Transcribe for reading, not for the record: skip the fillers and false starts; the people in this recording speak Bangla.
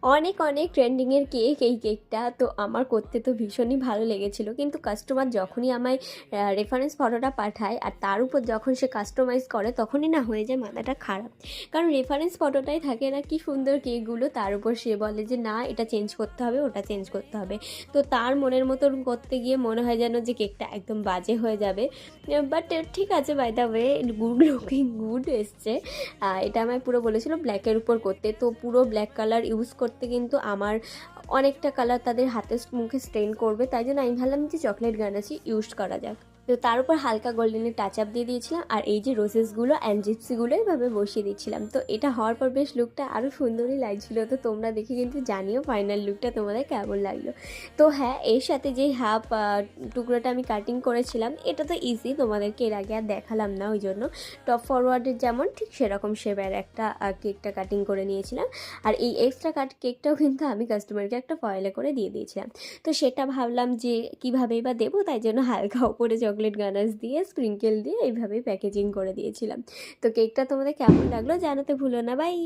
অনেক অনেক ট্রেন্ডিংয়ের কেক এই কেকটা। তো আমার করতে তো ভীষণই ভালো লেগেছিলো, কিন্তু কাস্টমার যখনই আমায় রেফারেন্স ফটোটা পাঠায় আর তার উপর যখন সে কাস্টমাইজ করে তখনই না হয়ে যায় মাথাটা খারাপ। কারণ রেফারেন্স ফটোটাই থাকে না কি সুন্দর কেকগুলো, তার উপর সে বলে যে না এটা চেঞ্জ করতে হবে, ওটা চেঞ্জ করতে হবে। তো তার মনের মতন করতে গিয়ে মনে হয় যেন যে কেকটা একদম বাজে হয়ে যাবে। বাট ঠিক আছে, by the way good looking good এসছে। এটা আমায় পুরো বলেছিল ব্ল্যাকের উপর করতে, তো পুরো ব্ল্যাক কালার ইউজ করতে কিন্তু আমার অনেকটা কালার তাদের হাতে মুখে স্টেন করবে, তাই জন্য আমি ভাবলাম যে চকলেট গানাশি ইউজ করা যাক। তো তার উপর হালকা গোল্ডেনের টাচ আপ দিয়ে দিয়েছিলাম, আর এই যে রোজেসগুলো অ্যান্ড জিপসিগুলো এইভাবে বসিয়ে দিচ্ছিলাম। তো এটা হওয়ার পর বেশ লুকটা আরও সুন্দরই লাগছিলো। তো তোমরা দেখে কিন্তু জানিও ফাইনাল লুকটা তোমাদের কেমন লাগলো। তো হ্যাঁ, এর সাথে যে হাফ টুকরোটা আমি কাটিং করেছিলাম এটা তো ইজি, তোমাদেরকে এর আগে আর দেখালাম না, ওই জন্য টপ ফরওয়ার্ডের যেমন ঠিক সেরকম শেপের একটা কেকটা কাটিং করে নিয়েছিলাম। আর এই এক্সট্রা কেকটাও কিন্তু আমি কাস্টমারকে একটা ফয়েলে করে দিয়ে দিয়েছিলাম। তো সেটা ভাবলাম যে কীভাবেই বা দেবো, তাই জন্য হালকা ওপরে চকলেট গানাশ দিয়ে স্প্রিঙ্কেল দিয়ে এইভাবেই প্যাকেজিং করে দিয়েছিলাম। তো কেকটা তোমাদের কেমন লাগলো জানাতে ভুলো না। বাই।